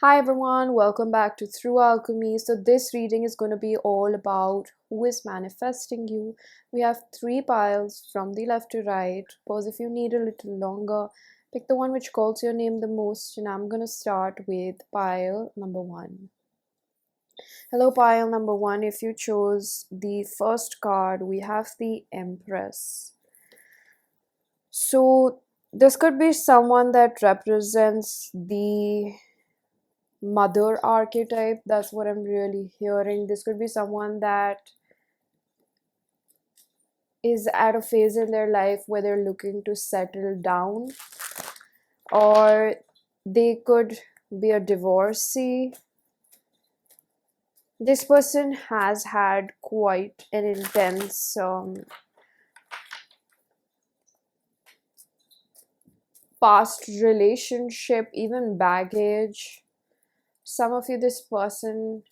Hi everyone, welcome back to Through Alchemy. So this reading is going to be all about who is manifesting you. We have three piles from the left to right. Suppose if you need a little longer, pick the one which calls your name the most, and I'm going to start with pile number 1. Hello pile number 1. If you chose the first card, we have the Empress. So this could be someone that represents the mother archetype. That's what I'm really hearing. This could be someone that is at a phase in their life where they're looking to settle down, or they could be a divorcee. This person has had quite an intense past relationship, even baggage. Some of you, this person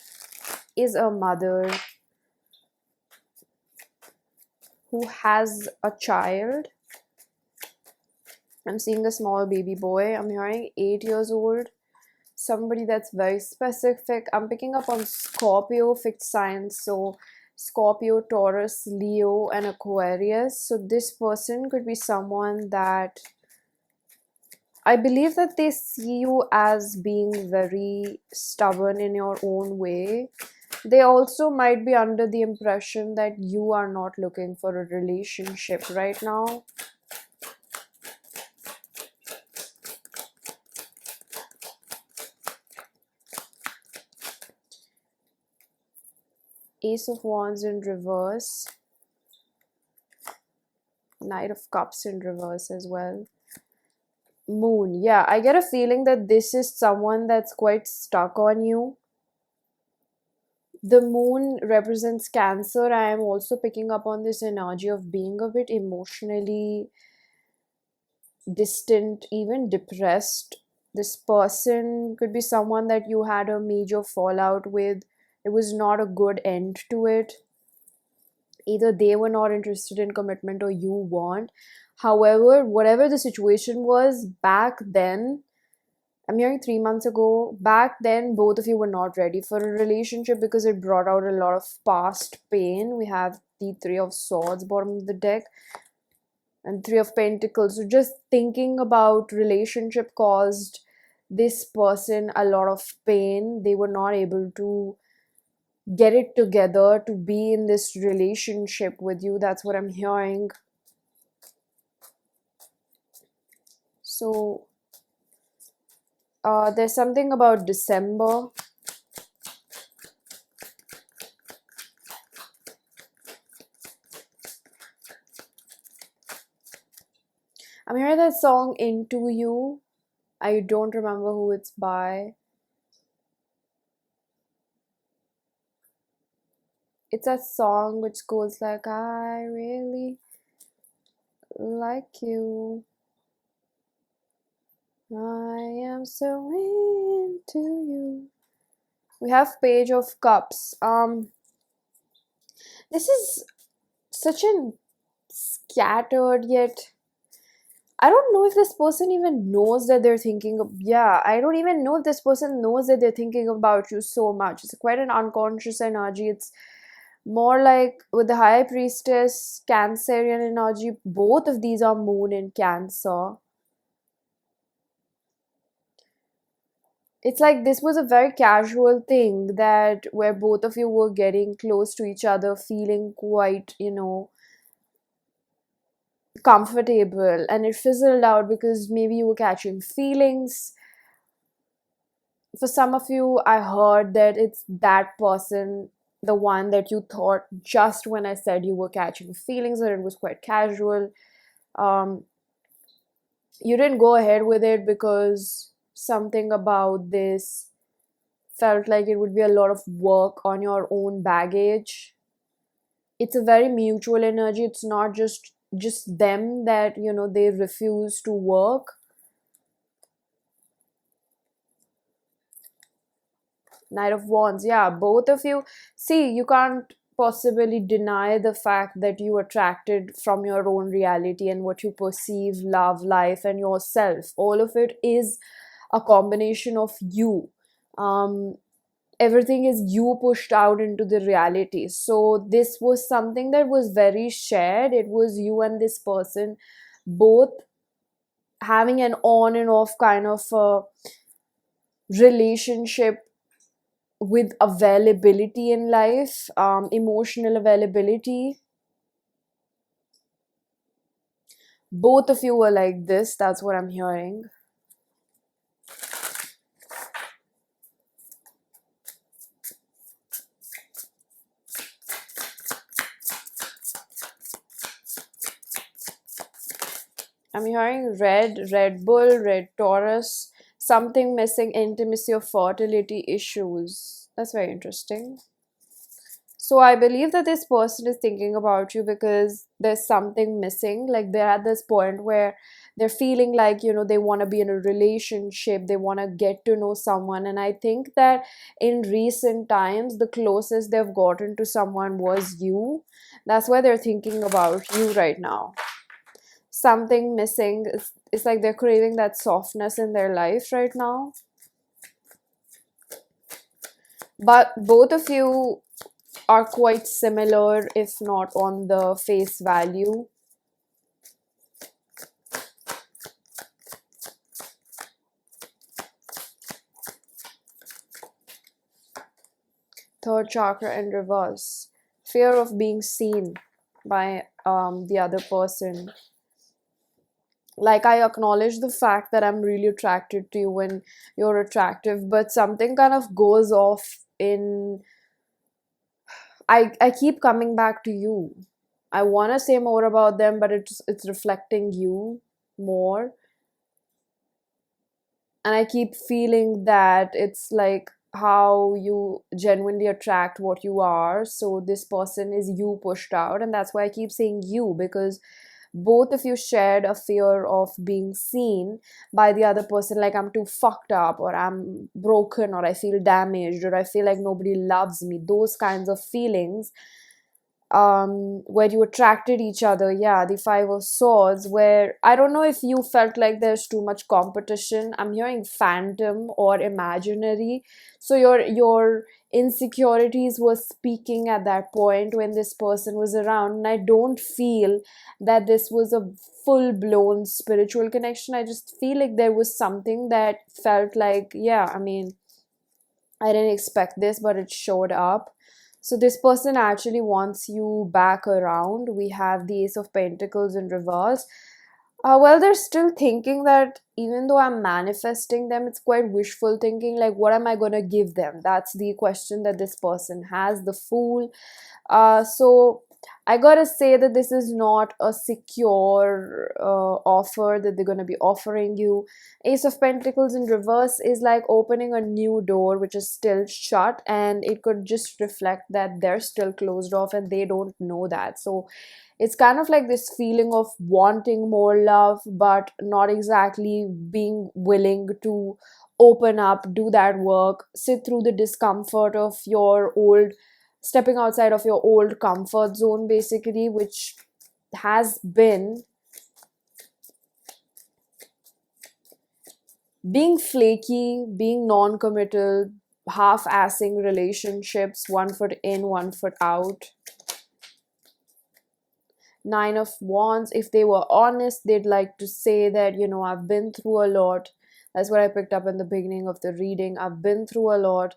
is a mother who has a child. I'm seeing a small baby boy. I'm hearing 8 years old. Somebody that's very specific. I'm picking up on Scorpio fixed signs. So Scorpio, Taurus, Leo, and Aquarius. So this person could be someone that I believe that they see you as being very stubborn in your own way. They also might be under the impression that you are not looking for a relationship right now. Ace of Wands in reverse. Knight of Cups in reverse as well. Moon. Yeah, I get a feeling that this is someone that's quite stuck on you. The moon represents Cancer. I am also picking up on this energy of being a bit emotionally distant, even depressed. This person could be someone that you had a major fallout with. It was not a good end to it. Either they were not interested in commitment or you weren't. However, whatever the situation was back then, I'm hearing 3 months ago, back then both of you were not ready for a relationship because it brought out a lot of past pain. We have the Three of Swords bottom of the deck and Three of Pentacles. So just thinking about relationship caused this person a lot of pain. They were not able to get it together to be in this relationship with you. That's what I'm hearing. So there's something about December. I'm hearing that song Into You. I don't remember who it's by. It's a song which goes like, I really like you. I am so into you. We have Page of Cups. This is such a scattered yet I don't know if this person even knows that they're thinking of, I don't even know if this person knows that they're thinking about you so much. It's quite an unconscious energy. It's more like with the High Priestess, Cancerian energy. Both of these are moon in Cancer. It's like this was a very casual thing that where both of you were getting close to each other, feeling quite, comfortable, and it fizzled out because maybe you were catching feelings. For some of you, I heard that it's that person, the one that you thought just when I said you were catching feelings, that it was quite casual. You didn't go ahead with it because something about this felt like it would be a lot of work on your own baggage. It's a very mutual energy. It's not just them that they refuse to work. Knight of Wands. Yeah, both of you. See, you can't possibly deny the fact that you attracted from your own reality and what you perceive, love, life, and yourself. All of it is a combination of you. Everything is you pushed out into the reality. So this was something that was very shared. It was you and this person both having an on and off kind of relationship with availability in life, emotional availability. Both of you were like this. That's what I'm hearing. I'm hearing Red Bull, Red Taurus, something missing, intimacy or fertility issues. That's very interesting. So I believe that this person is thinking about you because there's something missing. Like they're at this point where they're feeling like, they want to be in a relationship, they want to get to know someone. And I think that in recent times, the closest they've gotten to someone was you. That's why they're thinking about you right now. Something missing. It's like they're craving that softness in their life right now. But both of you are quite similar, if not on the face value. Third chakra in reverse. Fear of being seen by the other person. Like, I acknowledge the fact that I'm really attracted to you when you're attractive, but something kind of goes off in... I keep coming back to you. I want to say more about them, but it's reflecting you more. And I keep feeling that it's like how you genuinely attract what you are. So this person is you pushed out, and that's why I keep saying you, because both of you shared a fear of being seen by the other person, like I'm too fucked up, or I'm broken, or I feel damaged, or I feel like nobody loves me. Those kinds of feelings, where you attracted each other. Yeah, the Five of Swords, where I don't know if you felt like there's too much competition. I'm hearing phantom or imaginary. So your insecurities were speaking at that point when this person was around. And I don't feel that this was a full-blown spiritual connection. I just feel like there was something that felt like, yeah, I mean, I didn't expect this, but it showed up. So this person actually wants you back around. We have the Ace of Pentacles in reverse. Well, they're still thinking that even though I'm manifesting them, it's quite wishful thinking. Like, what am I going to give them? That's the question that this person has. The Fool. So I gotta say that this is not a secure offer that they're gonna be offering you. Ace of Pentacles in reverse is like opening a new door which is still shut, and it could just reflect that they're still closed off and they don't know that. So it's kind of like this feeling of wanting more love, but not exactly being willing to open up, do that work, sit through the discomfort of your old, stepping outside of your old comfort zone, basically, which has been being flaky, being non-committal, half-assing relationships, 1 foot in, 1 foot out. Nine of Wands, if they were honest, they'd like to say that, I've been through a lot. That's what I picked up in the beginning of the reading. I've been through a lot.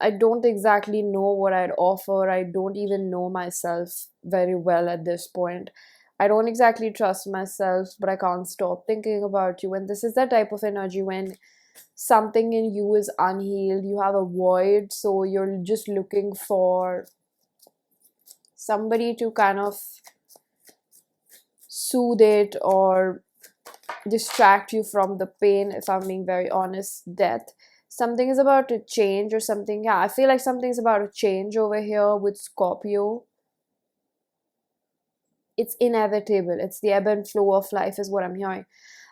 I don't exactly know what I'd offer. I don't even know myself very well at this point. I don't exactly trust myself, but I can't stop thinking about you. And this is that type of energy when something in you is unhealed, you have a void, so you're just looking for somebody to kind of soothe it or distract you from the pain. If I'm being very honest, death. Something is about to change or something. Yeah, I feel like something's about to change over here with Scorpio. It's inevitable. It's the ebb and flow of life is what I'm hearing.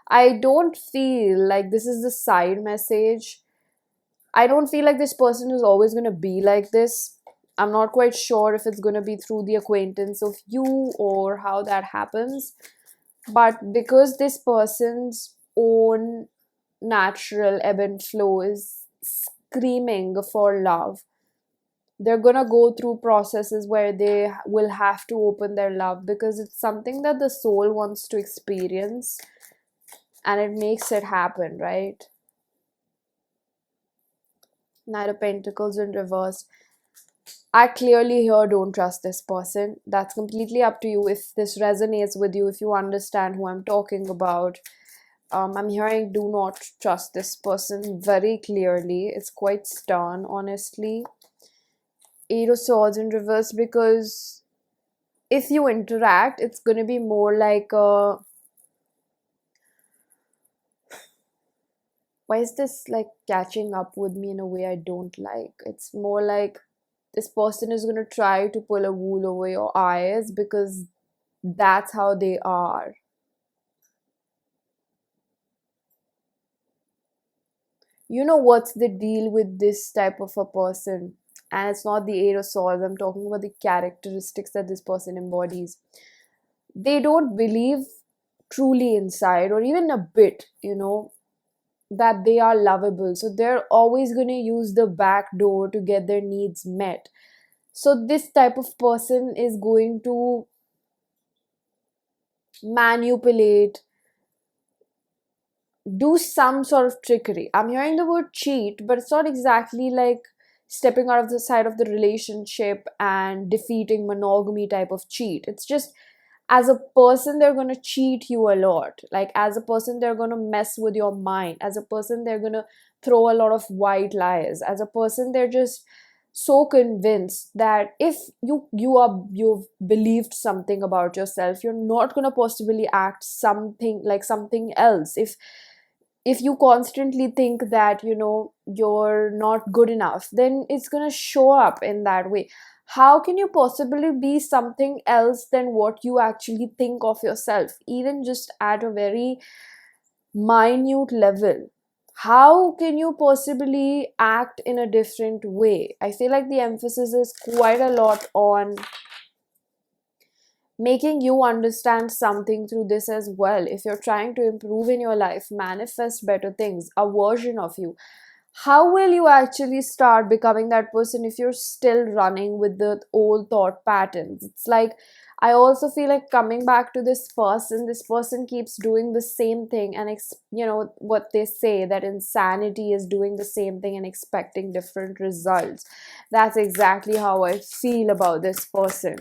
I don't feel like this is the side message. I don't feel like this person is always going to be like this. I'm not quite sure if it's going to be through the acquaintance of you or how that happens. But because this person's own natural ebb and flow, is screaming for love. They're gonna go through processes where they will have to open their love because it's something that the soul wants to experience, and it makes it happen, right? Knight of Pentacles in reverse. I clearly here don't trust this person. That's completely up to you if this resonates with you, if you understand who I'm talking about. I'm hearing do not trust this person very clearly. It's quite stern, honestly. Eight of Swords in reverse, because if you interact, it's going to be more like a... Why is this like catching up with me in a way I don't like? It's more like this person is going to try to pull a wool over your eyes because that's how they are. You know what's the deal with this type of a person? And it's not the Eight of Swords, I'm talking about the characteristics that this person embodies. They don't believe truly inside, or even a bit, that they are lovable. So they're always going to use the back door to get their needs met. So this type of person is going to manipulate, do some sort of trickery. I'm hearing the word cheat, but it's not exactly like stepping out of the side of the relationship and defeating monogamy type of cheat. It's just, as a person, they're going to cheat you a lot. Like, as a person, they're going to mess with your mind. As a person, they're going to throw a lot of white lies. As a person, they're just so convinced that if you've believed something about yourself, you're not going to possibly act something like something else. If you constantly think that you're not good enough, then it's going to show up in that way. How can you possibly be something else than what you actually think of yourself, even just at a very minute level? How can you possibly act in a different way? I feel like the emphasis is quite a lot on making you understand something through this as well. If you're trying to improve in your life, manifest better things, a version of you, how will you actually start becoming that person if you're still running with the old thought patterns? It's like, I also feel like coming back to this person keeps doing the same thing, and what they say, that insanity is doing the same thing and expecting different results. That's exactly how I feel about this person.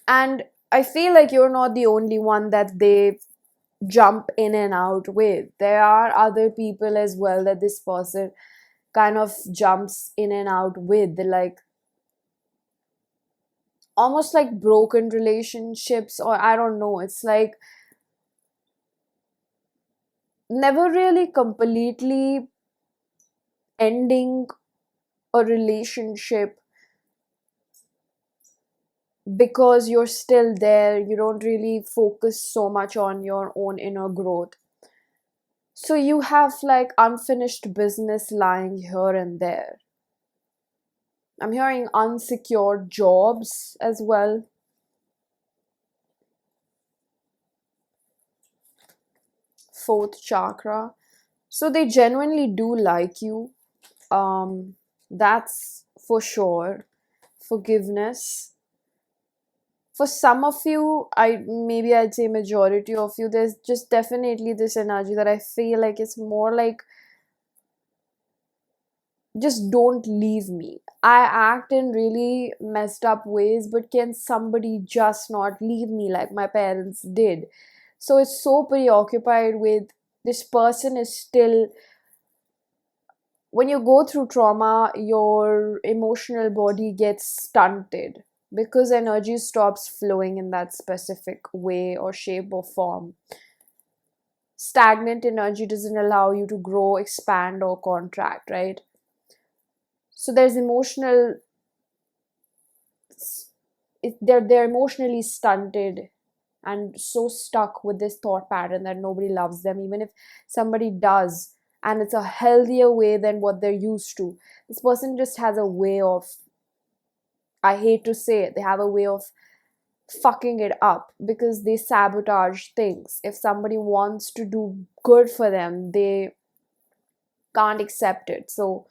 And I feel like you're not the only one that they jump in and out with. There are other people as well that this person kind of jumps in and out with. They're like almost like broken relationships, or I don't know. It's like never really completely ending a relationship because you're still there. You don't really focus so much on your own inner growth. So you have like unfinished business lying here and there. I'm hearing unsecured jobs as well. Fourth chakra. So they genuinely do like you. That's for sure. Forgiveness. For some of you, I'd say majority of you, there's just definitely this energy that I feel like it's more like, just don't leave me. I act in really messed up ways, but can somebody just not leave me like my parents did? So it's so preoccupied with this person is still. When you go through trauma, your emotional body gets stunted because energy stops flowing in that specific way or shape or form. Stagnant energy doesn't allow you to grow, expand, or contract, right? So there's they're emotionally stunted and so stuck with this thought pattern that nobody loves them, even if somebody does, and it's a healthier way than what they're used to. This person just has a way of, I hate to say it, they have a way of fucking it up because they sabotage things. If somebody wants to do good for them, they can't accept it. So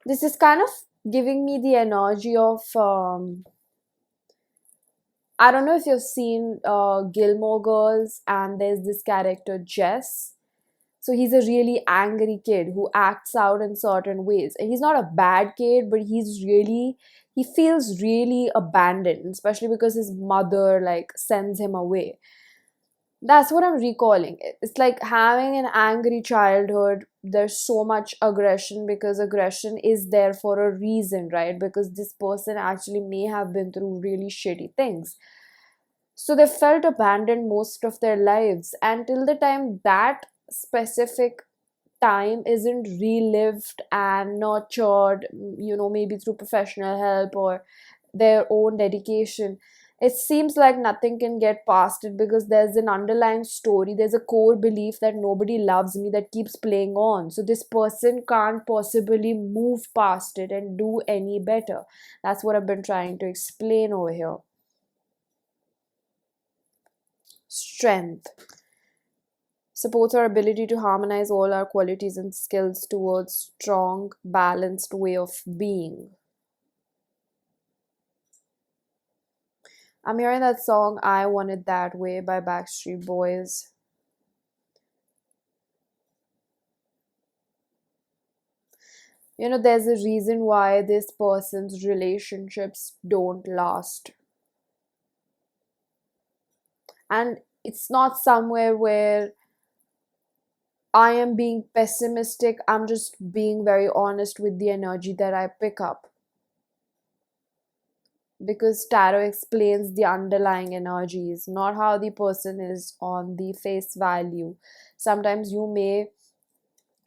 this is kind of giving me the energy of I don't know if you've seen Gilmore Girls, and there's this character Jess. So he's a really angry kid who acts out in certain ways. And he's not a bad kid, but he feels really abandoned, especially because his mother like sends him away. That's what I'm recalling. It's like having an angry childhood. There's so much aggression because aggression is there for a reason, right? Because this person actually may have been through really shitty things. So they felt abandoned most of their lives until the time that specific time isn't relived and nurtured, maybe through professional help or their own dedication. It seems like nothing can get past it because there's an underlying story, there's a core belief that nobody loves me that keeps playing on. So this person can't possibly move past it and do any better. That's what I've been trying to explain over here. Strength supports our ability to harmonize all our qualities and skills towards strong, balanced way of being. I'm hearing that song I Want It That Way by Backstreet Boys. There's a reason why this person's relationships don't last. And it's not somewhere where I am being pessimistic. I'm just being very honest with the energy that I pick up. Because tarot explains the underlying energies, not how the person is on the face value. Sometimes you may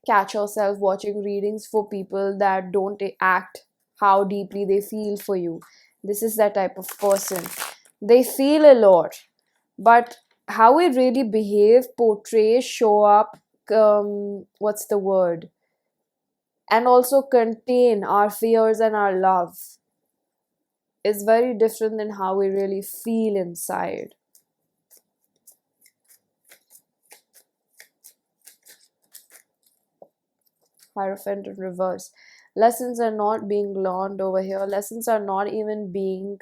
catch yourself watching readings for people that don't act how deeply they feel for you. This is that type of person. They feel a lot, but how we really behave, portray, show up, what's the word? And also contain our fears and our love is very different than how we really feel inside. Hierophant in reverse. Lessons are not being learned over here. Lessons are not even being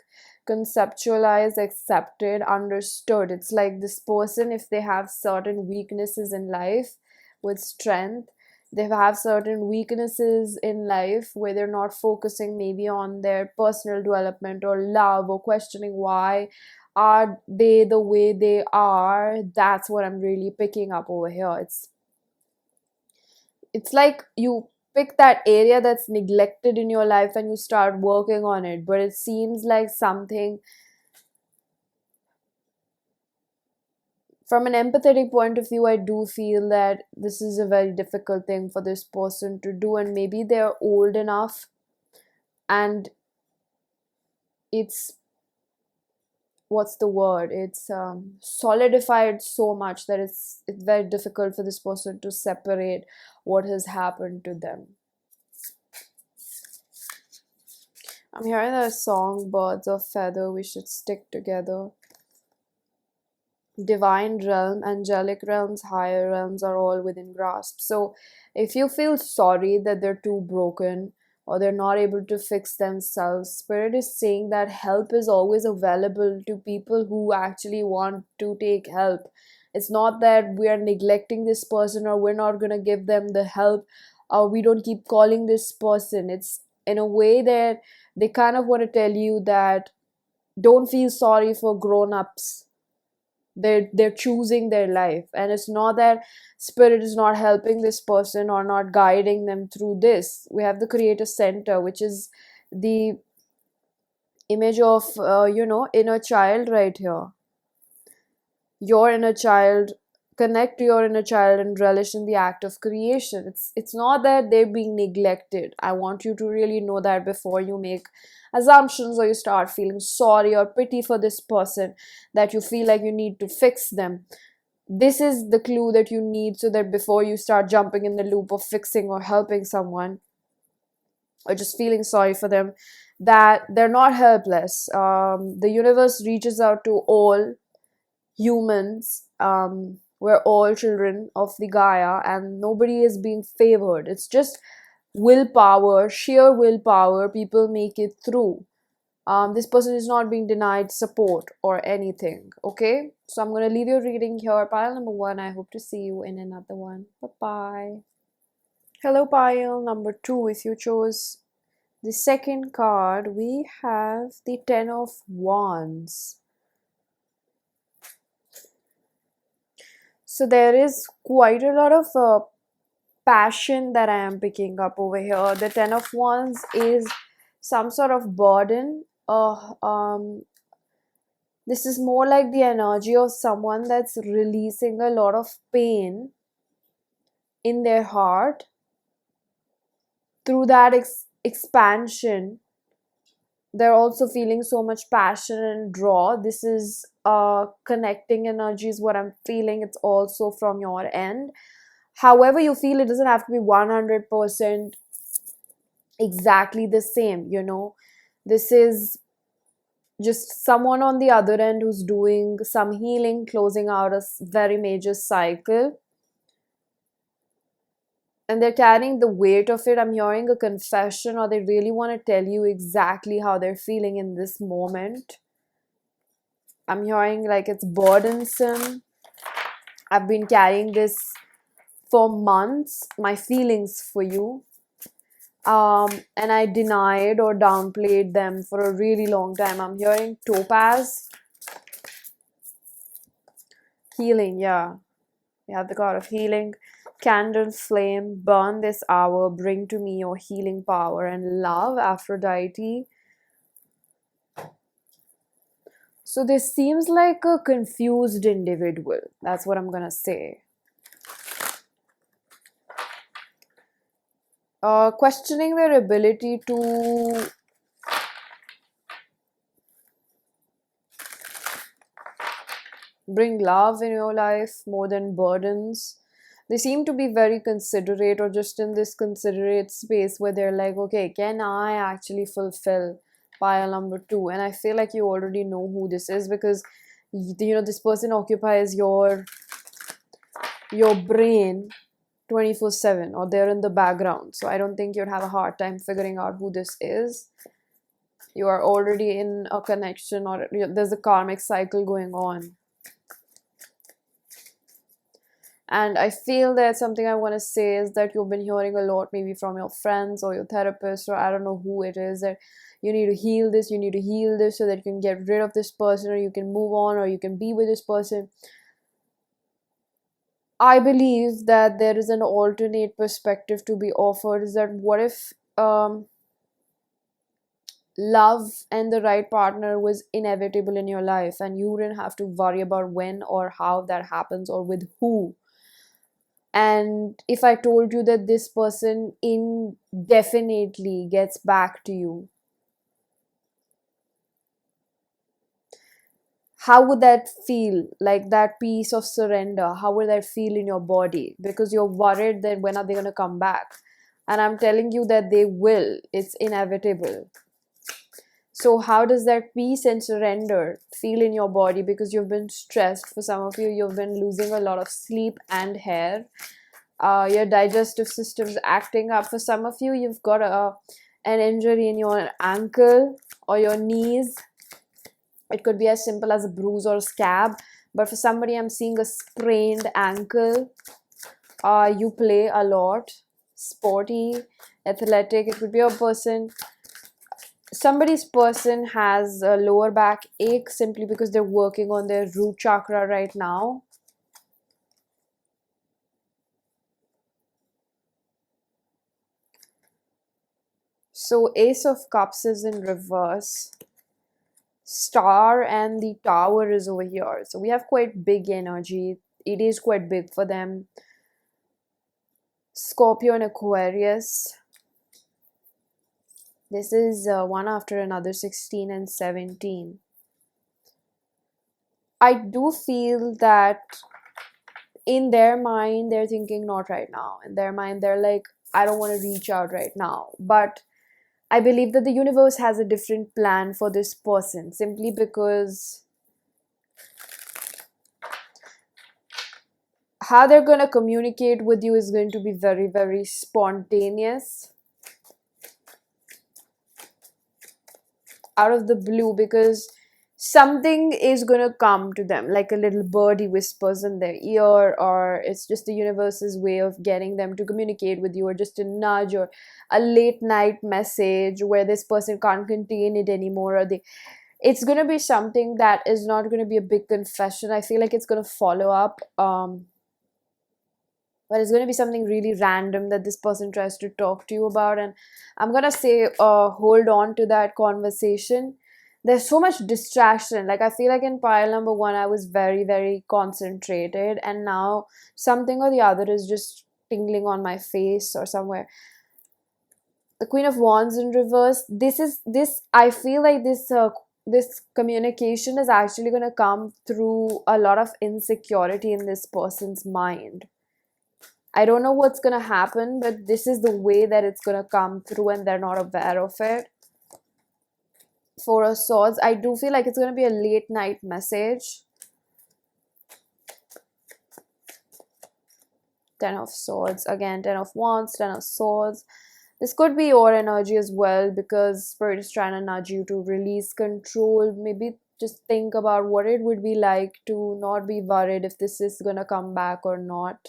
conceptualized, accepted, understood. It's like this person, if they have certain weaknesses in life with strength, they have certain weaknesses in life where they're not focusing maybe on their personal development or love or questioning why are they the way they are. That's what I'm really picking up over here. It's like you pick that area that's neglected in your life and you start working on it, but it seems like something from an empathetic point of view. I do feel that this is a very difficult thing for this person to do, and maybe they're old enough and it's what's the word, it's solidified so much that it's very difficult for this person to separate what has happened to them. I'm hearing the song Birds of Feather, We Should Stick Together. Divine realm, angelic realms, higher realms are all within grasp. So if you feel sorry that they're too broken or they're not able to fix themselves, Spirit is saying that help is always available to people who actually want to take help. It's not that we are neglecting this person or we're not going to give them the help or we don't keep calling this person. It's in a way that they kind of want to tell you that don't feel sorry for grown-ups. They're choosing their life, and it's not that Spirit is not helping this person or not guiding them through this. We have the creator center, which is the image of inner child right here. Your inner child, connect to your inner child and relish in the act of creation. It's not that they're being neglected. I want you to really know that before you make assumptions or you start feeling sorry or pity for this person, that you feel like you need to fix them. This is the clue that you need, so that before you start jumping in the loop of fixing or helping someone, or just feeling sorry for them, that they're not helpless. The universe reaches out to all humans. We're all children of the Gaia, and nobody is being favored. It's just willpower, sheer willpower. People make it through. This person is not being denied support or anything. Okay, so I'm going to leave your reading here, pile number 1. I hope to see you in another one. Bye bye. Hello, pile number 2. If you chose the second card, we have the 10 of Wands. So there is quite a lot of passion that I am picking up over here. The 10 of Wands is some sort of burden. This is more like the energy of someone that's releasing a lot of pain in their heart. Through that expansion, they're also feeling so much passion and draw. This is connecting energy is what I'm feeling. It's also from your end. However you feel, it doesn't have to be 100% exactly the same, you know. This is just someone on the other end who's doing some healing, closing out a very major cycle, and they're carrying the weight of it. I'm hearing a confession, or they really want to tell you exactly how they're feeling in this moment. I'm hearing like it's burdensome. I've been carrying this for months, my feelings for you. And I denied or downplayed them for a really long time. I'm hearing topaz. Healing, yeah. We have the card of healing. Candle flame, burn this hour, bring to me your healing power. And love, Aphrodite. So this seems like a confused individual. That's what I'm gonna say. Questioning their ability to bring love in your life more than burdens. They seem to be very considerate, or just in this considerate space where they're like, okay, can I actually fulfill pile number 2? And I feel like you already know who this is, because you know this person occupies your brain 24/7, or they're in the background. So I don't think you'd have a hard time figuring out who this is. You are already in a connection, or there's a karmic cycle going on. And I feel that something I want to say is that you've been hearing a lot, maybe from your friends or your therapist, or I don't know who it is, that you need to heal this, you need to heal this so that you can get rid of this person, or you can move on, or you can be with this person. I believe that there is an alternate perspective to be offered, is that what if love and the right partner was inevitable in your life, and you didn't have to worry about when or how that happens or with who. And if I told you that this person indefinitely gets back to you, how would that feel? Like that piece of surrender, how would that feel in your body? Because you're worried that when are they going to come back? And I'm telling you that they will. It's inevitable. So how does that peace and surrender feel in your body? Because you've been stressed. For some of you, you've been losing a lot of sleep and hair. Your digestive system's acting up. For some of you, you've got an injury in your ankle or your knees. It could be as simple as a bruise or a scab. But for somebody, I'm seeing a sprained ankle. You play a lot, sporty, athletic. It could be a person. Somebody's person has a lower back ache simply because they're working on their root chakra right now. So Ace of Cups is in reverse. Star and the Tower is over here. So we have quite big energy. It is quite big for them. Scorpio and Aquarius. This is one after another, 16 and 17. I do feel that in their mind, they're thinking not right now. In their mind, they're like, I don't want to reach out right now. But I believe that the universe has a different plan for this person, simply because how they're going to communicate with you is going to be very, very spontaneous, out of the blue, because something is going to come to them, like a little birdie whispers in their ear, or it's just the universe's way of getting them to communicate with you, or just a nudge, or a late night message where this person can't contain it anymore, or they, it's going to be something that is not going to be a big confession. I feel like it's going to follow up, but it's going to be something really random that this person tries to talk to you about. And I'm going to say, hold on to that conversation. There's so much distraction. Like, I feel like in pile number one, I was very, very concentrated, and now something or the other is just tingling on my face or somewhere. The Queen of Wands in reverse. This I feel like this communication is actually going to come through a lot of insecurity in this person's mind. I don't know what's going to happen, but this is the way that it's going to come through, and they're not aware of it. Four of Swords. I do feel like it's going to be a late night message. Ten of Swords. Again, Ten of Wands, Ten of Swords. This could be your energy as well, because Spirit is trying to nudge you to release control. Maybe just think about what it would be like to not be worried if this is going to come back or not.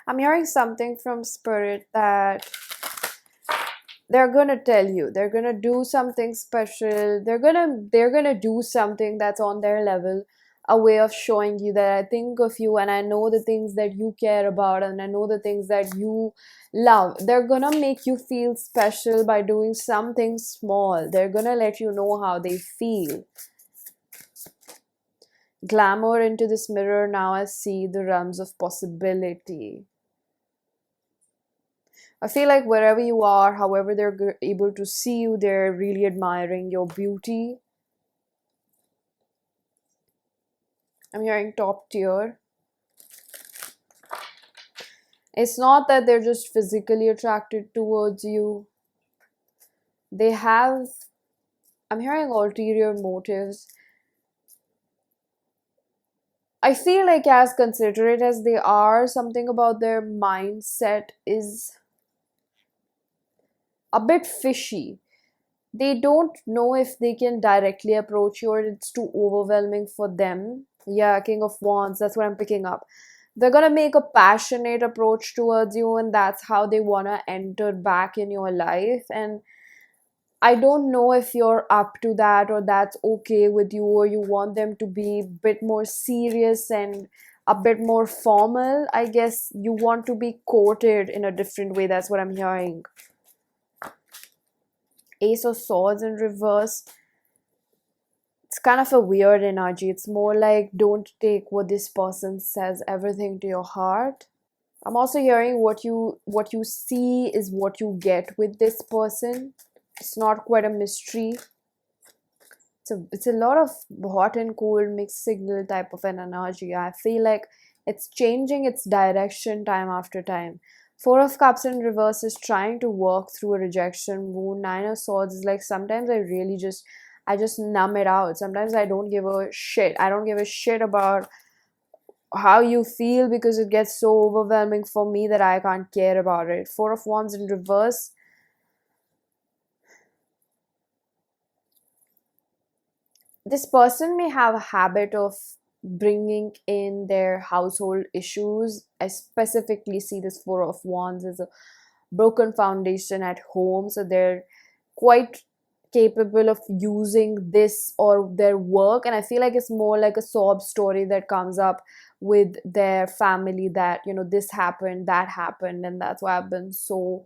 I'm hearing something from Spirit that they're gonna tell you, they're gonna do something special, they're gonna do something that's on their level, a way of showing you that I think of you, and I know the things that you care about, and I know the things that you love. They're gonna make you feel special by doing something small. They're gonna let you know how they feel. Glamour into this mirror. Now I see the realms of possibility. I feel like wherever you are, however they're able to see you, they're really admiring your beauty. I'm hearing top tier. It's not that they're just physically attracted towards you. They have, I'm hearing ulterior motives. I feel like as considerate as they are, something about their mindset is a bit fishy. They don't know if they can directly approach you, or it's too overwhelming for them. Yeah, King of Wands, that's what I'm picking up. They're gonna make a passionate approach towards you, and that's how they wanna enter back in your life. And I don't know if you're up to that, or that's okay with you, or you want them to be a bit more serious and a bit more formal. I guess you want to be courted in a different way. That's what I'm hearing. Ace of Swords in reverse. It's kind of a weird energy. It's more like, don't take what this person says, everything to your heart. I'm also hearing what you see is what you get with this person. It's not quite a mystery. It's a lot of hot and cold mixed signal type of an energy. I feel like it's changing its direction time after time. Four of Cups in reverse is trying to work through a rejection wound. Nine of Swords is like, sometimes I just numb it out. Sometimes I don't give a shit. I don't give a shit about how you feel, because it gets so overwhelming for me that I can't care about it. Four of Wands in reverse. This person may have a habit of bringing in their household issues. I specifically see this Four of Wands as a broken foundation at home, so they're quite capable of using this or their work. And I feel like it's more like a sob story that comes up with their family, that this happened, that happened, and that's why I've been so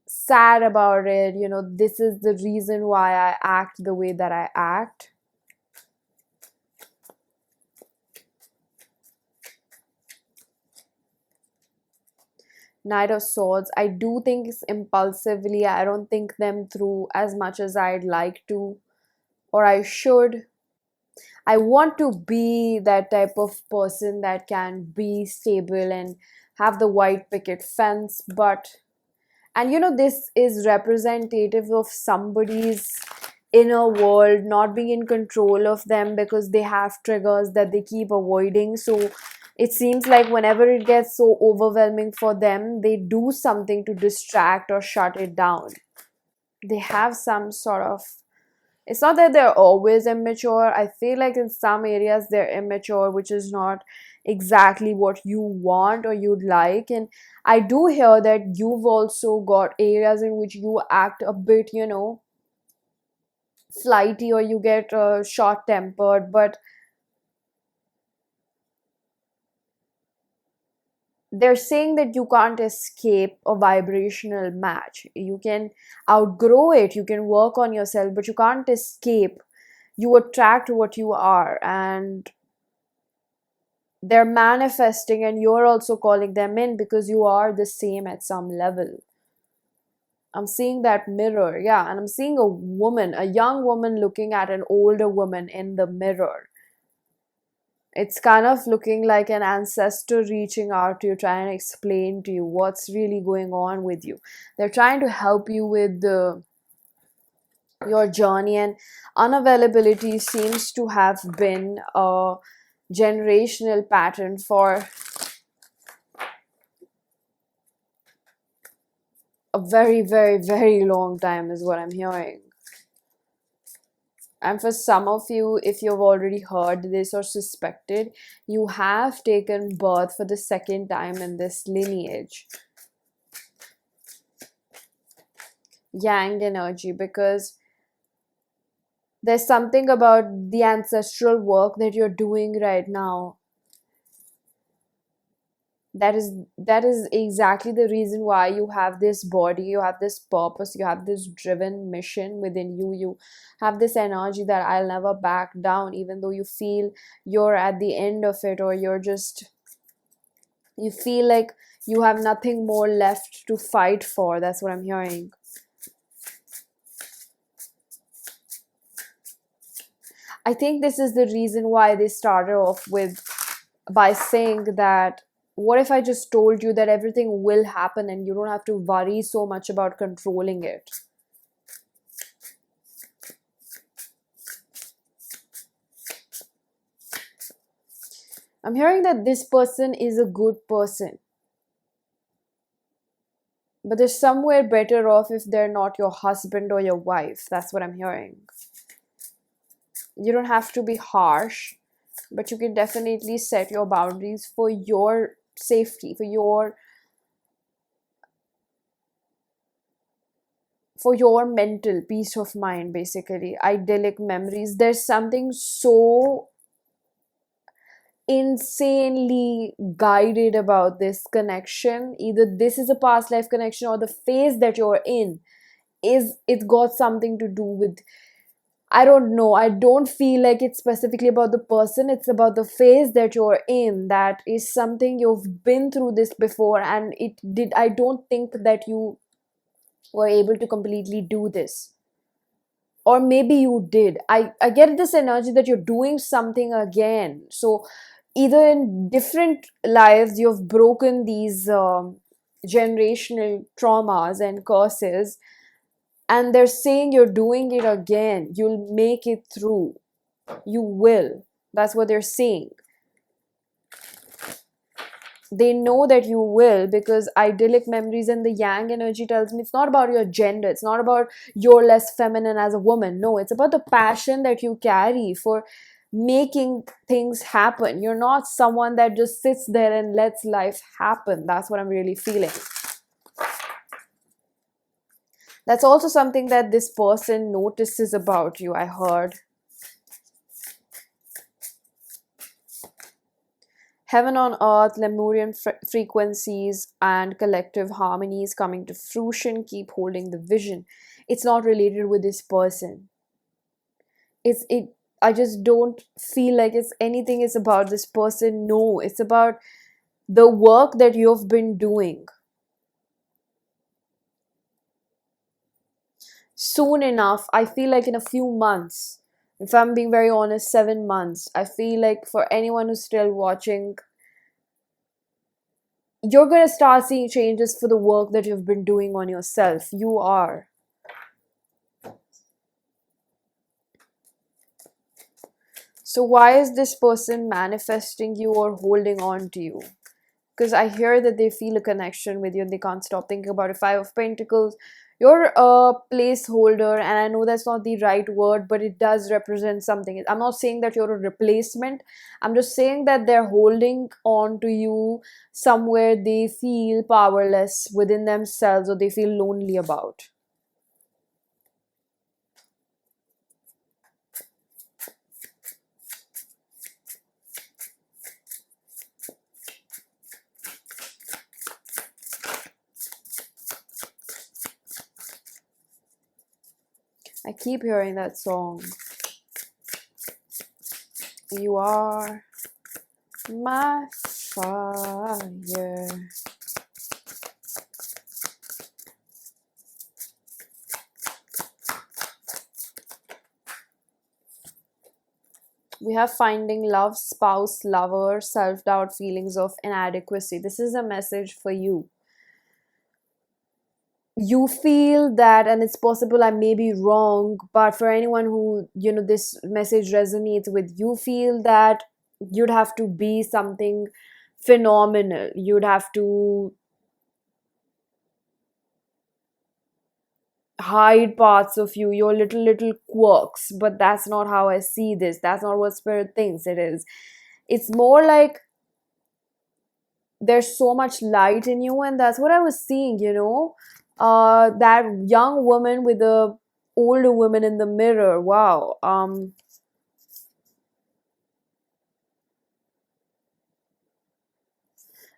sad about it. This is the reason why I act the way that I act. Knight of Swords. I do things impulsively. I don't think them through as much as I'd like to, or I should. I want to be that type of person that can be stable and have the white picket fence, but And this is representative of somebody's inner world not being in control of them because they have triggers that they keep avoiding. So it seems like whenever it gets so overwhelming for them, they do something to distract or shut it down. They have some sort of, it's not that they're always immature. I feel like in some areas they're immature, which is not exactly what you want or you'd like. And I do hear that you've also got areas in which you act a bit, flighty, or you get short tempered. But they're saying that you can't escape a vibrational match. You can outgrow it, you can work on yourself, but you can't escape. You attract what you are, and they're manifesting, and you're also calling them in because you are the same at some level. I'm seeing that mirror, yeah, and I'm seeing a woman, a young woman looking at an older woman in the mirror. It's kind of looking like an ancestor reaching out to you, trying to explain to you what's really going on with you. They're trying to help you with your journey, and unavailability seems to have been a generational pattern for a very, very, very long time, is what I'm hearing. And for some of you, if you've already heard this or suspected, you have taken birth for the second time in this lineage. Yang energy, because there's something about the ancestral work that you're doing right now. That is exactly the reason why you have this body, you have this purpose, you have this driven mission within you. You have this energy that I'll never back down, even though you feel you're at the end of it, or you feel like you have nothing more left to fight for. That's what I'm hearing. I think this is the reason why they started off with by saying that, what if I just told you that everything will happen and you don't have to worry so much about controlling it? I'm hearing that this person is a good person, but they're somewhere better off if they're not your husband or your wife. That's what I'm hearing. You don't have to be harsh, but you can definitely set your boundaries for your safety, for your mental peace of mind. Basically, idyllic memories. There's something so insanely guided about this connection. Either this is a past life connection, or the phase that you're in is, it's got something to do with, I don't know, I don't feel like it's specifically about the person, it's about the phase that you're in. That is something you've been through this before, and I don't think that you were able to completely do this, or maybe you did. I get this energy that you're doing something again. So either in different lives you've broken these generational traumas and curses, and they're saying you're doing it again. You'll make it through. You will. That's what they're saying. They know that you will, because idyllic memories and the yang energy tells me it's not about your gender, it's not about you're less feminine as a woman. No, it's about the passion that you carry for making things happen. You're not someone that just sits there and lets life happen. That's what I'm really feeling. That's also something that this person notices about you, I heard. Heaven on earth, Lemurian frequencies, and collective harmonies coming to fruition. Keep holding the vision. It's not related with this person. I just don't feel like it's anything is about this person. No, it's about the work that you've been doing. Soon enough, I feel like in a few months, if I'm being very honest, 7 months, I feel like for anyone who's still watching, you're going to start seeing changes for the work that you've been doing on yourself. You are. So why is this person manifesting you or holding on to you? Because I hear that they feel a connection with you and they can't stop thinking about it. Five of Pentacles, you're a placeholder, and I know that's not the right word, but it does represent something. I'm not saying that you're a replacement. I'm just saying that they're holding on to you somewhere they feel powerless within themselves or they feel lonely about. I keep hearing that song. You are my fire. We have finding love, spouse, lover, self-doubt, feelings of inadequacy. This is a message for you. You feel that, and it's possible I may be wrong, but for anyone who, this message resonates with, you feel that you'd have to be something phenomenal. You'd have to hide parts of you, your little quirks, but that's not how I see this. That's not what spirit thinks it is. It's more like there's so much light in you, and that's what I was seeing, that young woman with the older woman in the mirror. Wow.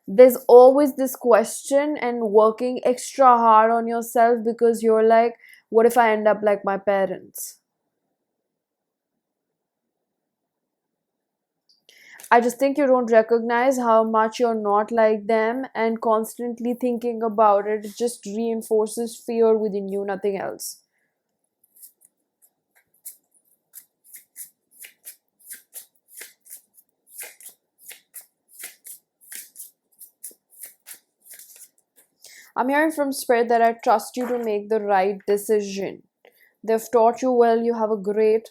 There's always this question and working extra hard on yourself because you're like, what if I end up like my parents? I just think you don't recognize how much you're not like them, and constantly thinking about it just reinforces fear within you, nothing else. I'm hearing from Spirit that I trust you to make the right decision. They've taught you well, you have a great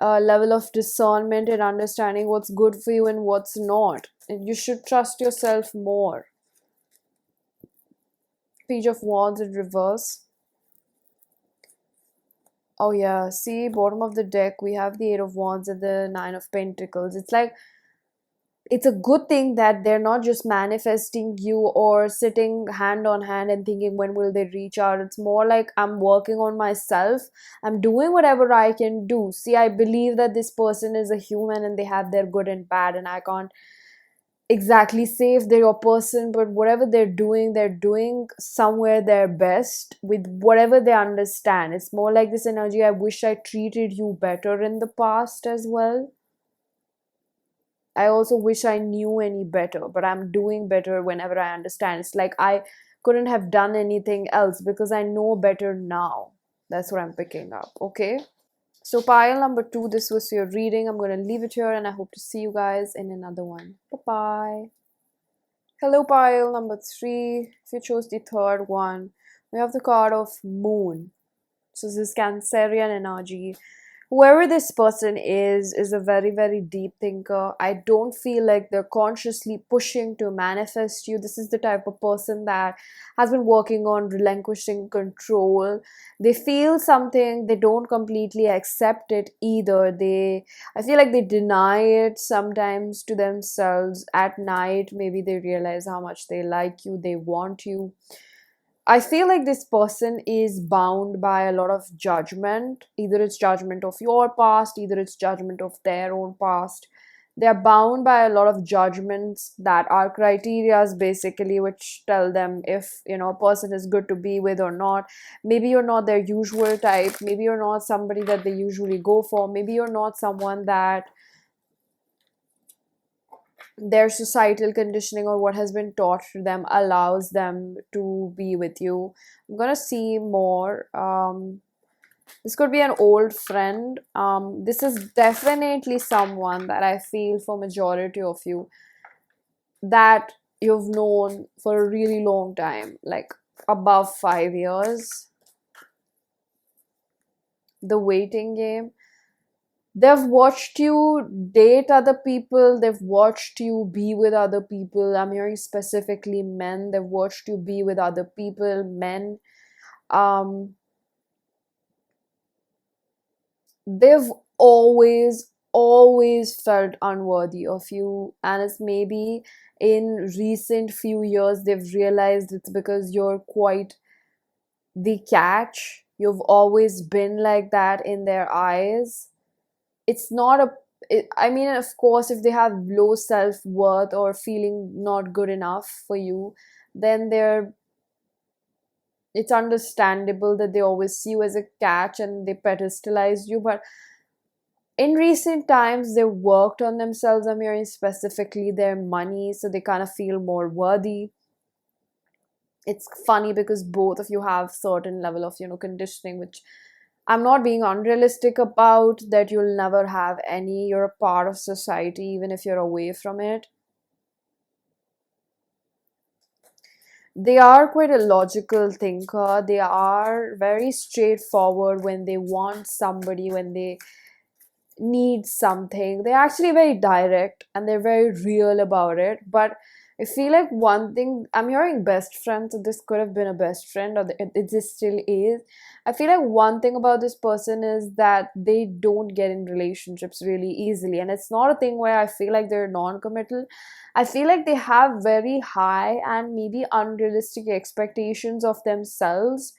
level of discernment and understanding what's good for you and what's not. And you should trust yourself more. Page of Wands in reverse. Oh yeah, see, bottom of the deck, we have the Eight of Wands and the Nine of Pentacles. It's like, it's a good thing that they're not just manifesting you or sitting hand on hand and thinking when will they reach out. It's more like, I'm working on myself, I'm doing whatever I can do. See, I believe that this person is a human and they have their good and bad, and I can't exactly say if they're your person, but whatever they're doing somewhere their best with whatever they understand. It's more like this energy, I wish I treated you better in the past as well. I also wish I knew any better, but I'm doing better whenever I understand. It's like I couldn't have done anything else because I know better now. That's what I'm picking up, okay? So pile number 2, this was your reading. I'm going to leave it here and I hope to see you guys in another one. Bye-bye. Hello pile number 3. If you chose the third one, we have the card of Moon. So this is Cancerian energy. Whoever this person is a very, very deep thinker. I don't feel like they're consciously pushing to manifest you. This is the type of person that has been working on relinquishing control. They feel something, they don't completely accept it either. I feel like they deny it sometimes to themselves. At night, maybe they realize how much they like you, they want you. I feel like this person is bound by a lot of judgment. Either it's judgment of your past, either it's judgment of their own past. They're bound by a lot of judgments that are criterias basically, which tell them if a person is good to be with or not. Maybe you're not their usual type. Maybe you're not somebody that they usually go for. Maybe you're not someone that their societal conditioning or what has been taught to them allows them to be with you. I'm gonna see more. This could be an old friend. This is definitely someone that I feel for majority of you that you've known for a really long time, like above 5 years. The waiting game. They've watched you date other people, they've watched you be with other people. I'm hearing specifically men. They've watched you be with other people, men. Um, they've always felt unworthy of you, and it's maybe in recent few years they've realized it's because you're quite the catch. You've always been like that in their eyes. It's not a I mean, of course, if they have low self-worth or feeling not good enough for you, then it's understandable that they always see you as a catch and they pedestalize you. But in recent times they've worked on themselves. I'm hearing specifically their money, so they kind of feel more worthy. It's funny because both of you have certain level of conditioning, which I'm not being unrealistic about, that you'll never have any. You're a part of society even if you're away from it. They are quite a logical thinker. They are very straightforward when they want somebody, when they need something. They're actually very direct and they're very real about it. But I feel like one thing, I'm hearing best friend, so this could have been a best friend, or it just still is. I feel like one thing about this person is that they don't get in relationships really easily. And it's not a thing where I feel like they're non committal. I feel like they have very high and maybe unrealistic expectations of themselves.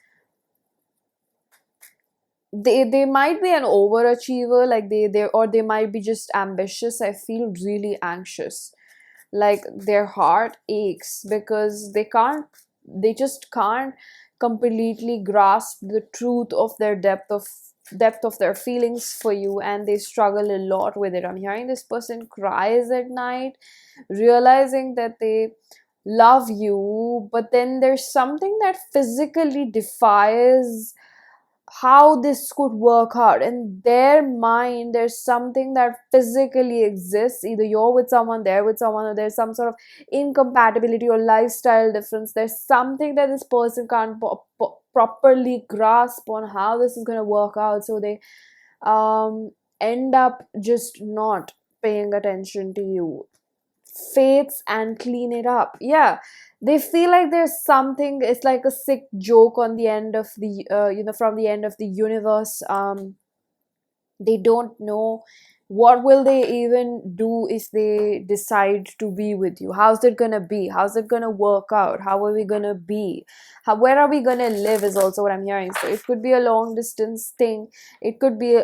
They might be an overachiever, like they or they might be just ambitious. I feel really anxious, like their heart aches because they just can't completely grasp the truth of their depth of their feelings for you, and they struggle a lot with it. I'm hearing this person cries at night realizing that they love you, but then there's something that physically defies how this could work out. In their mind there's something that physically exists. Either you're with someone, they're with someone, or there's some sort of incompatibility or lifestyle difference. There's something that this person can't properly grasp on how this is going to work out, so they end up just not paying attention to you, fates and clean it up. Yeah, they feel like there's something, it's like a sick joke on the end of the from the end of the universe. They don't know what will they even do if they decide to be with you. How's it gonna be? How's it gonna work out? How are we gonna be? Where are we gonna live is also what I'm hearing. So it could be a long distance thing. It could be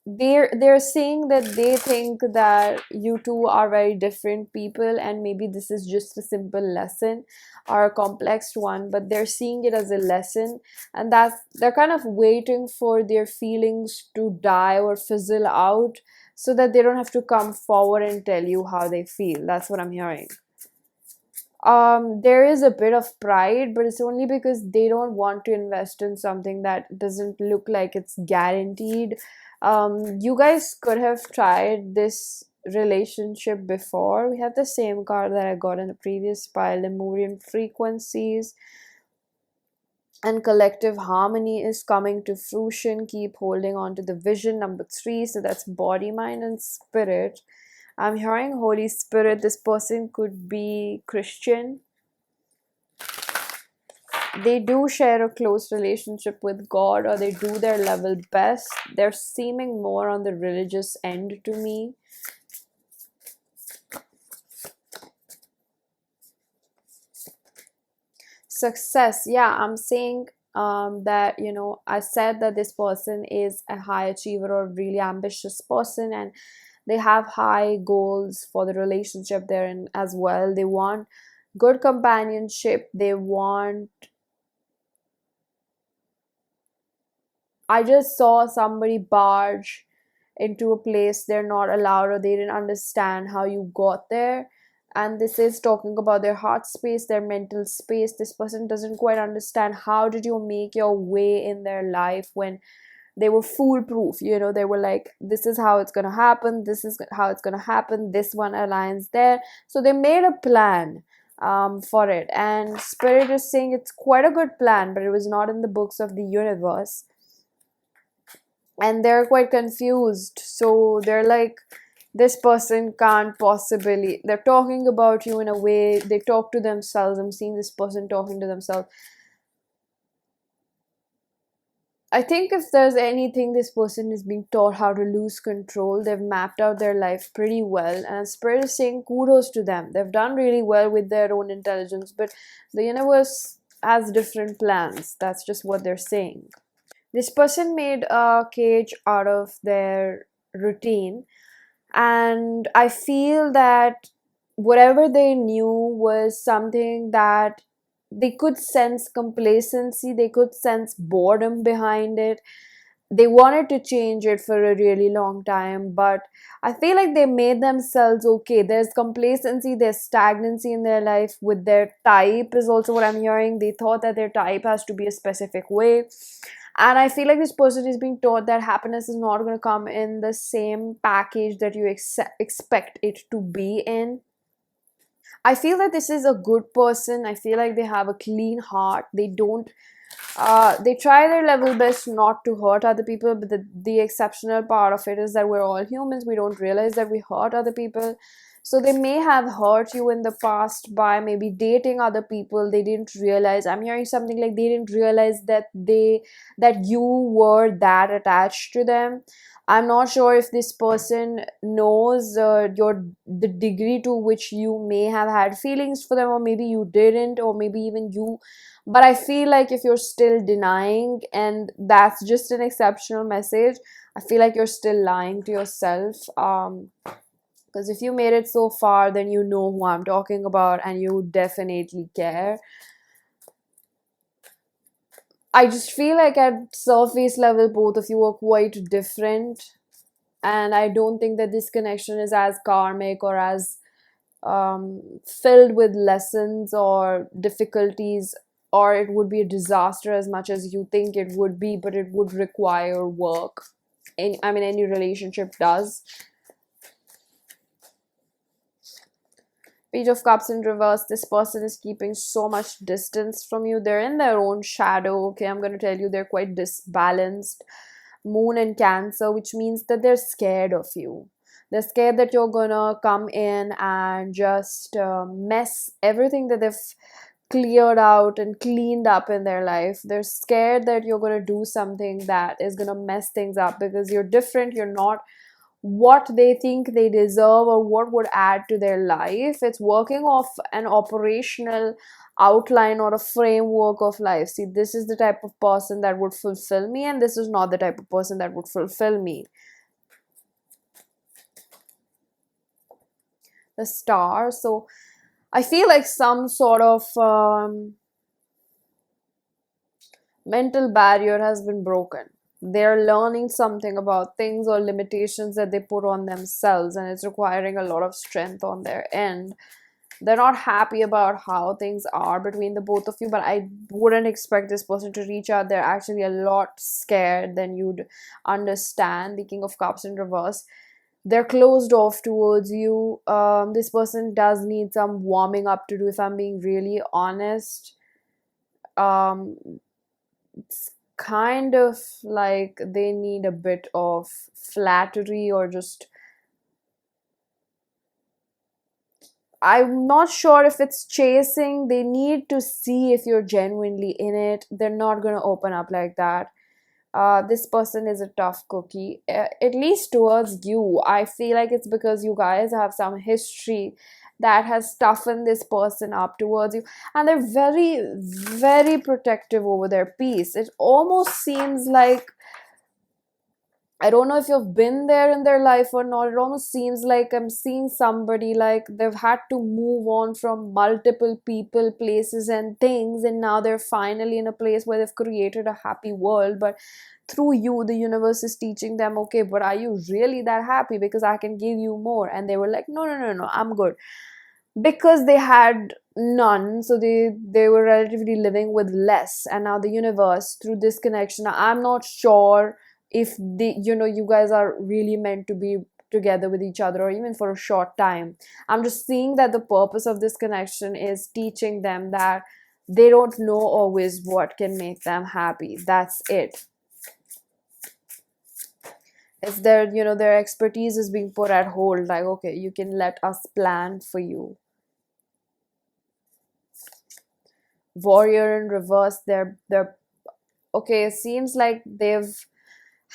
they're saying that they think that you two are very different people, and maybe this is just a simple lesson or a complex one, but they're seeing it as a lesson, and that they're kind of waiting for their feelings to die or fizzle out so that they don't have to come forward and tell you how they feel. That's what I'm hearing. There is a bit of pride, but it's only because they don't want to invest in something that doesn't look like it's guaranteed. You guys could have tried this relationship before. We have the same card that I got in the previous pile. Lemurian frequencies and collective harmony is coming to fruition. Keep holding on to the vision. Number 3, so that's body, mind, and spirit. I'm hearing Holy Spirit. This person could be Christian. They do share a close relationship with God, or they do their level best. They're seeming more on the religious end to me. Success. Yeah, I'm saying that, I said that this person is a high achiever or really ambitious person, and they have high goals for the relationship they're in as well. They want good companionship. I just saw somebody barge into a place they're not allowed, or they didn't understand how you got there. And this is talking about their heart space, their mental space. This person doesn't quite understand how did you make your way in their life when they were foolproof. They were like, this is how it's going to happen, this is how it's going to happen, this one aligns there. So they made a plan for it, and spirit is saying it's quite a good plan, but it was not in the books of the universe, and they're quite confused. So they're like, this person can't possibly, they're talking about you in a way they talk to themselves. I'm seeing this person talking to themselves. I think if there's anything, this person is being taught how to lose control. They've mapped out their life pretty well, and spirit is saying kudos to them. They've done really well with their own intelligence, but the universe has different plans. That's just what they're saying. This person made a cage out of their routine, and I feel that whatever they knew was something that they could sense complacency, they could sense boredom behind it. They wanted to change it for a really long time, but I feel like they made themselves okay. There's complacency, there's stagnancy in their life. With their type is also what I'm hearing. They thought that their type has to be a specific way, and I feel like this person is being taught that happiness is not going to come in the same package that you expect it to be in. I feel that this is a good person. I feel like they have a clean heart. They don't they try their level best not to hurt other people, but the exceptional part of it is that we're all humans. We don't realize that we hurt other people. So they may have hurt you in the past by maybe dating other people. They didn't realize. I'm hearing something like they didn't realize that you were that attached to them. I'm not sure if this person knows the degree to which you may have had feelings for them, or maybe you didn't, or maybe even you. But I feel like if you're still denying, and that's just an exceptional message, I feel like you're still lying to yourself. Because if you made it so far, then you know who I'm talking about, and you definitely care. I just feel like at surface level, both of you are quite different, and I don't think that this connection is as karmic or as filled with lessons or difficulties, or it would be a disaster as much as you think it would be, but it would require work. Any relationship does. Page of Cups in reverse. This person is keeping so much distance from you. They're in their own shadow. Okay, I'm going to tell you, they're quite disbalanced. Moon in Cancer, which means that they're scared of you. They're scared that you're gonna come in and just mess everything that they've cleared out and cleaned up in their life. They're scared that you're gonna do something that is gonna mess things up because you're different. You're not what they think they deserve or what would add to their life. It's working off an operational outline or a framework of life. See, this is the type of person that would fulfill me, and this is not the type of person that would fulfill me. The Star. So I feel like some sort of mental barrier has been broken. They're learning something about things or limitations that they put on themselves, and it's requiring a lot of strength on their end. They're not happy about how things are between the both of you, but I wouldn't expect this person to reach out. They're actually a lot scared than you'd understand. The King of Cups in reverse. They're closed off towards you. This person does need some warming up to do, if I'm being really honest. Um, it's kind of like they need a bit of flattery, or just, I'm not sure if it's chasing. They need to see if you're genuinely in it. They're not going to open up like that. This person is a tough cookie, at least towards you. I feel like it's because you guys have some history that has toughened this person up towards you, and they're very, very protective over their peace. It almost seems like, I don't know if you've been there in their life or not. It almost seems like I'm seeing somebody like they've had to move on from multiple people, places, and things, and now they're finally in a place where they've created a happy world. But through you, the universe is teaching them, okay, but are you really that happy? Because I can give you more. And they were like, no, no, no, no, I'm good. Because they had none, so they were relatively living with less. And now the universe, through this connection, I'm not sure if you guys are really meant to be together with each other, or even for a short time. I'm just seeing that the purpose of this connection is teaching them that they don't know always what can make them happy. That's it. It's their expertise is being put at hold, like, okay, you can let us plan for you. Warrior in reverse, they're okay, it seems like they've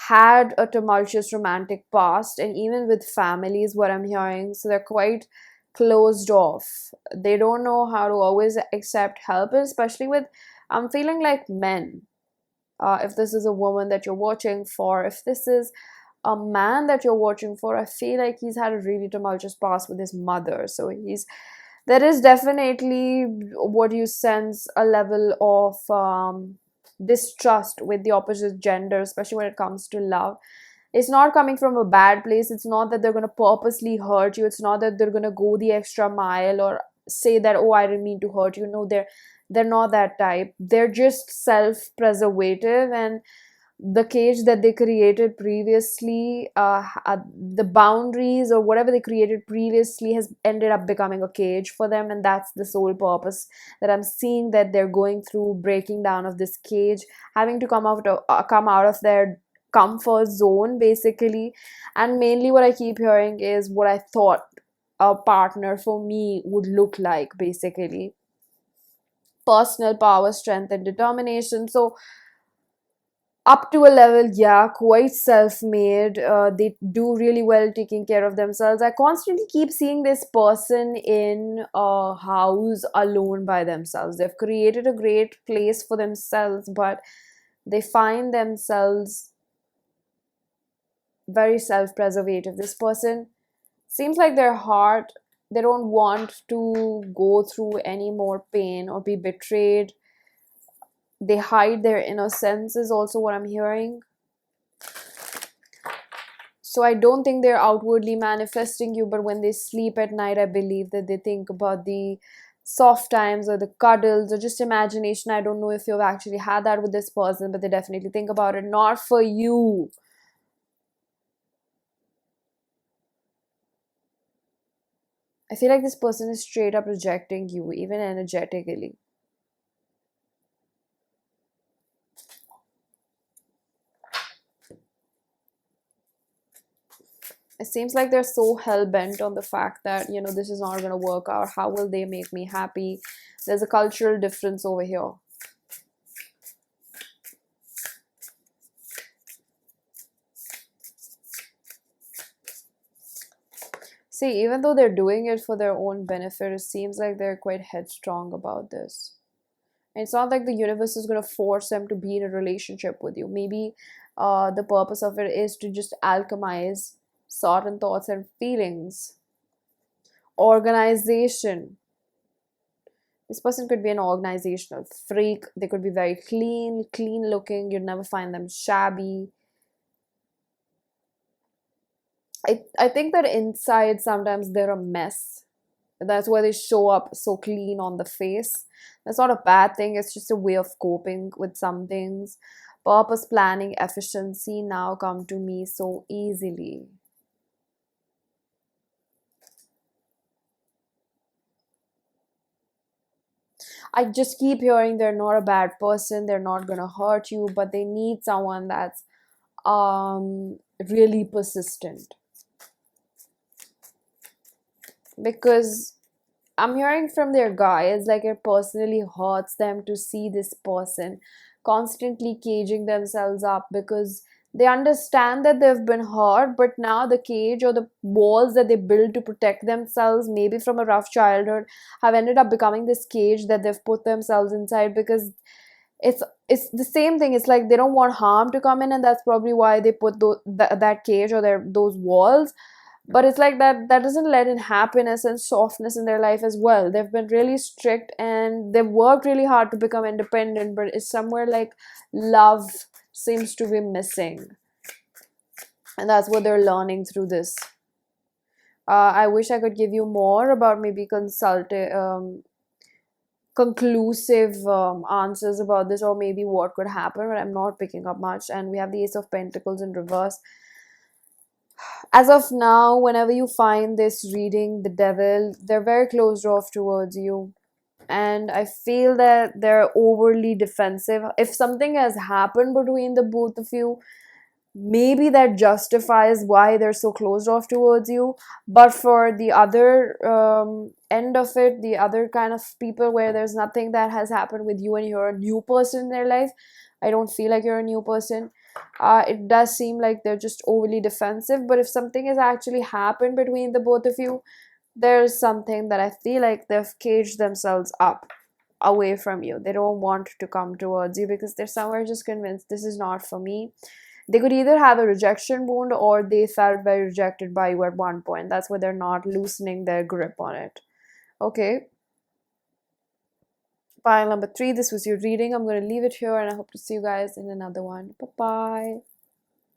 had a tumultuous romantic past, and even with families, what I'm hearing, so they're quite closed off. They don't know how to always accept help, especially with, I'm feeling like men. If this is a woman that you're watching for, if this is a man that you're watching for, I feel like he's had a really tumultuous past with his mother. So there is definitely what you sense, a level of distrust with the opposite gender, especially when it comes to love. It's not coming from a bad place. It's not that they're going to purposely hurt you. It's not that they're going to go the extra mile or say that, oh, I didn't mean to hurt you. No, they're not that type. They're just self-preservative, and the cage that they created previously, the boundaries or whatever they created previously has ended up becoming a cage for them, and that's the sole purpose that I'm seeing, that they're going through breaking down of this cage, having to come out of their comfort zone, basically. And mainly what I keep hearing is what I thought a partner for me would look like, basically. Personal power, strength, and determination. So up to a level, yeah, quite self-made. They do really well taking care of themselves. I constantly keep seeing this person in a house alone by themselves. They've created a great place for themselves, but they find themselves very self-preservative. This person seems like their heart, they don't want to go through any more pain or be betrayed. They hide their innocence is also what I'm hearing. So I don't think they're outwardly manifesting you, but when they sleep at night, I believe that they think about the soft times or the cuddles or just imagination. I don't know if you've actually had that with this person, but they definitely think about it. Not for you. I feel like this person is straight up rejecting you, even energetically. It seems like they're so hell-bent on the fact that, this is not going to work out. How will they make me happy? There's a cultural difference over here. See, even though they're doing it for their own benefit, it seems like they're quite headstrong about this. And it's not like the universe is going to force them to be in a relationship with you. Maybe the purpose of it is to just alchemize certain thoughts and feelings. Organization. This person could be an organizational freak. They could be very clean looking. You'd never find them shabby. I think that inside sometimes they're a mess. That's why they show up so clean on the face. That's not a bad thing. It's just a way of coping with some things. Purpose, planning, efficiency now come to me so easily. I just keep hearing they're not a bad person. They're not going to hurt you, but they need someone that's really persistent. Because I'm hearing from their guys, like, it personally hurts them to see this person constantly caging themselves up, because they understand that they've been hurt, but now the cage or the walls that they build to protect themselves, maybe from a rough childhood, have ended up becoming this cage that they've put themselves inside, because it's the same thing. It's like they don't want harm to come in, and that's probably why they put that cage or those walls. But it's like that doesn't let in happiness and softness in their life as well. They've been really strict and they've worked really hard to become independent, but it's somewhere like love seems to be missing, and that's what they're learning through this. I wish I could give you more about maybe conclusive answers about this, or maybe what could happen, but I'm not picking up much. And we have the Ace of Pentacles in reverse. As of now, whenever you find this reading, the devil, they're very closed off towards you. And I feel that they're overly defensive. If something has happened between the both of you, maybe that justifies why they're so closed off towards you. But for the other end of it, the other kind of people where there's nothing that has happened with you and you're a new person in their life, I don't feel like you're a new person. It does seem like they're just overly defensive. But if something has actually happened between the both of you, there's something that I feel like they've caged themselves up away from you. They don't want to come towards you because they're somewhere just convinced this is not for me. They could either have a rejection wound or they felt very rejected by you at one point. That's why they're not loosening their grip on it. Okay. Pile number 3. This was your reading. I'm going to leave it here and I hope to see you guys in another one. Bye-bye.